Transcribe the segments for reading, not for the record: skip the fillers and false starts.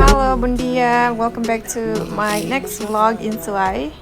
Halo Bun Dia, welcome back to my next vlog in Suai.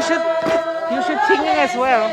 you should singing as well.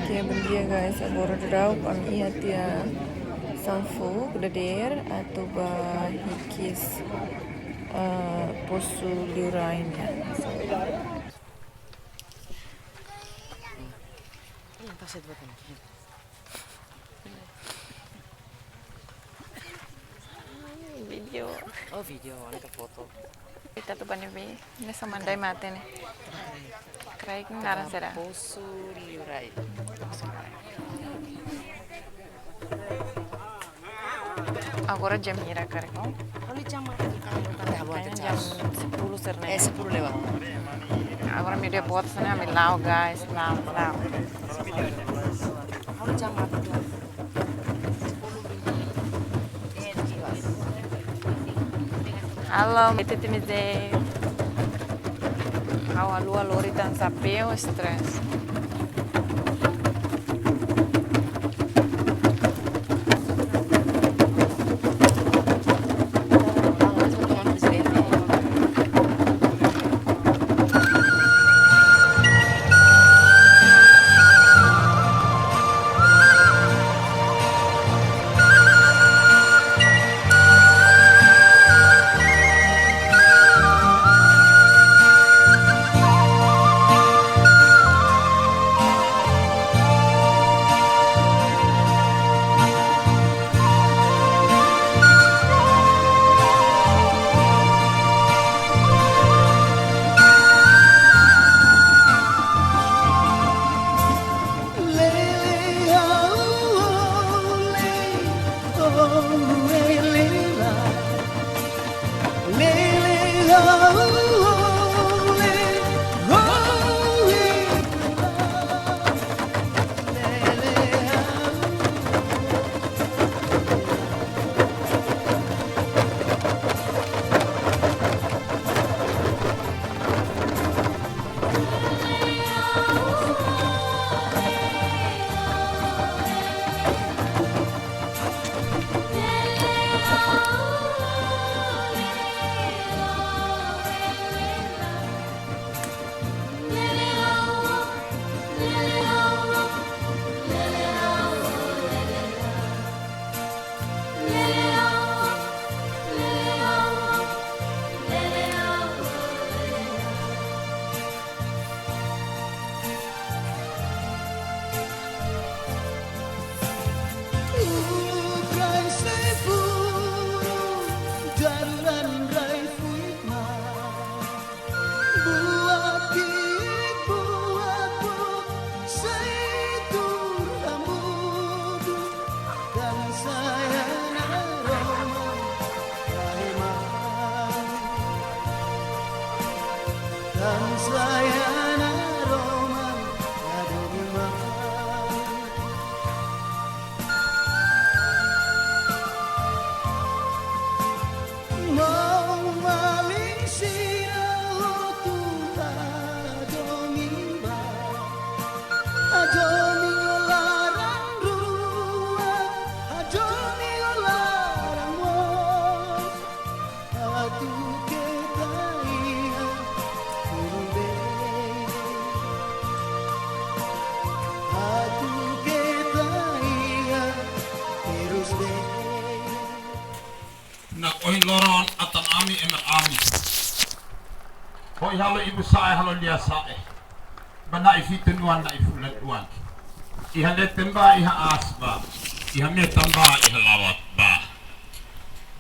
Oke, bendia guys, agora drau kami hatia sanfu kudader atau hikis posu liurainnya. Video. Oh video, ini ke foto. Kita tuh bani ini sama mandai mate nih. Kraik naran sera. Posu liurai. Agora jam ira kareko. Kalau jam itu Kayaknya jam 10 serna. 10 lewat. Agora mi buat sana mi lau guys, lau. Kalau jam itu Halo, itu timize. Alu lori tan sapeo stress. Ohin loron atan ami emer ami. Hoi halo ibu sae halo dia sae. Bana ifitunuan na ifulan uan. Iha letemba iha asba. Iha metamba iha lawat ba.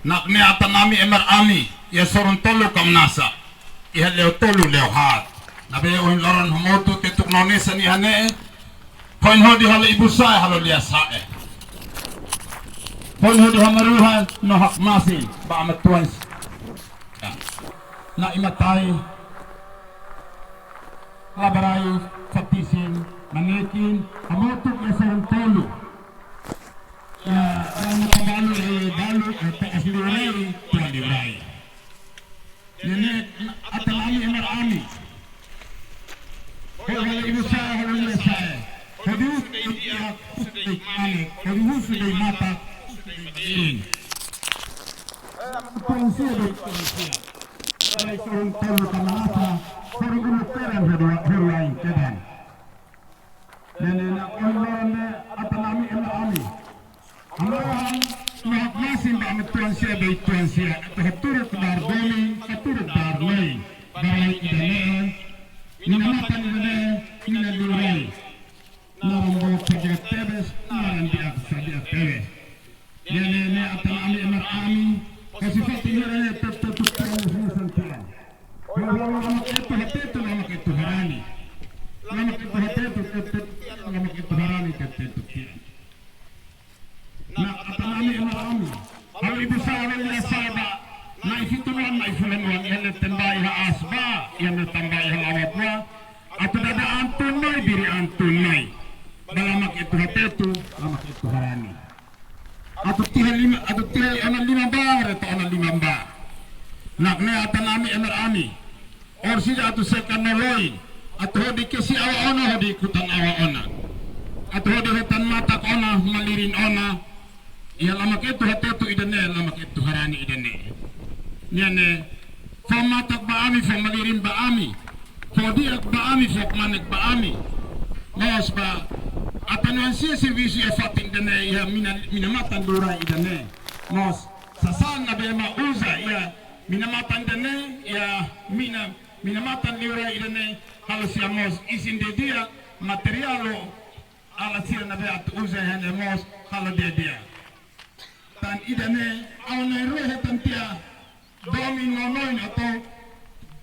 Nakne atan ami emer ami. Ya sorun tolu kam nasa. Iha leo tolu leo hat. Nabe oin loron homotu ketuk nonesa ni hane. Poin hodi halo ibu Suai halo lia sae. Poin hodi hamaruhan no hak masin ba amat tuan. Na imatai labarai fatisin manekin hamotu kesan tolu. Ya, ang balu asli rai tuan dirai. Ini atalami emar ami. Kalau ibu saya harus selesai. Kedua dia sudah mani. Kedua sudah mata. Ini. Polisi ada polisi. Kalau orang tahu karena apa? Orang guru terang hari lain terang. Dan nak orang atalami emar ami. Amaran nak masin ba tuan sia baik tuan sia. Turut dar doni, turut dar lei. Baik idane. Minamatan idane, ina lurai. Narombo kerja tebes, naran dia saja tebes. Ini akan ami emar ami. Kasih fati ini tetap terus santian. Kalau nama itu nama itu harani. Nama itu tetap nama itu harani tetap. Nah, akan ami emar ami. Kalau ibu saya oleh saya na ifituan na ifulan yang tendai ha asba yang tendai ha awatwa atau ada antunai diri antunai balamak itu hatetu lamak itu harani atau tihan anak lima bar atau anak lima bar nak ne atan ami emar ami or sida atau sekan noloi atau di kesi awa ona di ikutan awa ona atau di hutan mata ona malirin ona ya lamak itu hatetu idane lamak itu harani idane Nyane, famatak baami, famalirin baami, fodiak baami, fakmanek baami. Mas ba, atanuan siya servisi fating dane ya minamatan dura idane. Mas sasan na bema uza ya minamatan dane ya minamatan dura idane. Kalau siya mas isin de dia materialo ala siya na be at uza hane mas kalau dia. Tan idane awana rohe tantia. Domin nonoin atau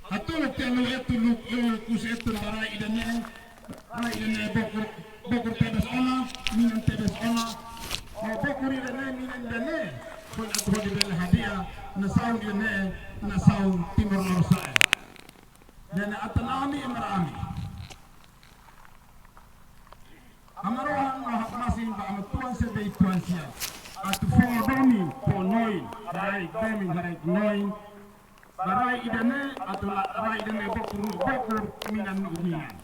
hatuluk telu itu kus itu bara idane bokur tebes ona minan tebes ona bokur idane minan dane pun atau di bela hadiah nasau idane nasau timur Suai dan atanami emarami amarohan mahak masin ba amat tuan sebei tuan sia atau domi ponoin harai domi harai noin barai idane atau rai idane bokur minan minan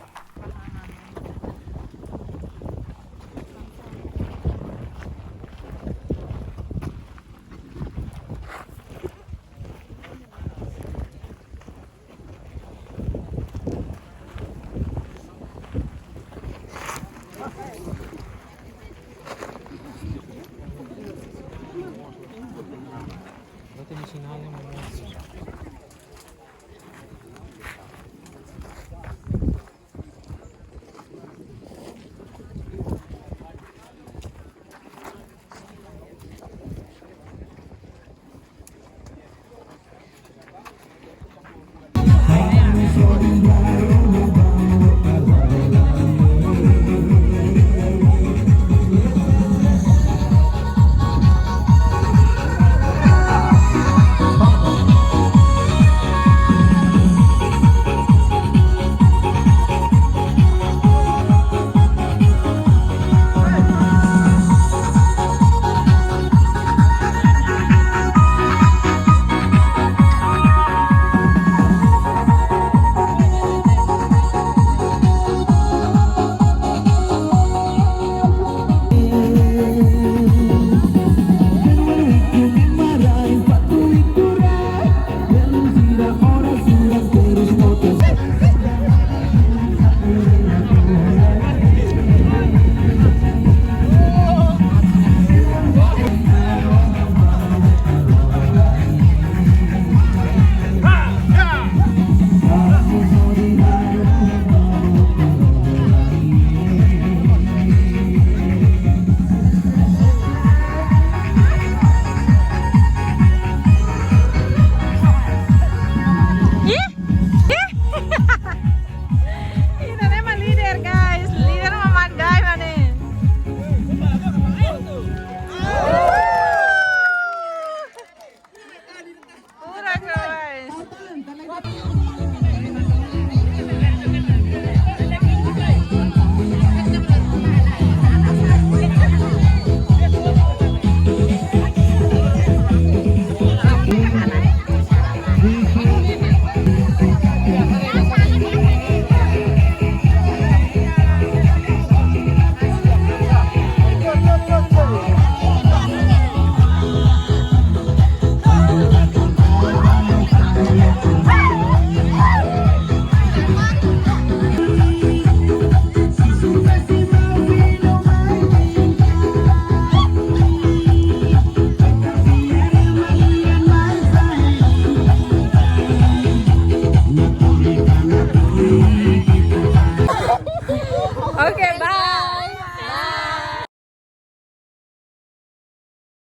Berarti di sini hanya mau Oke.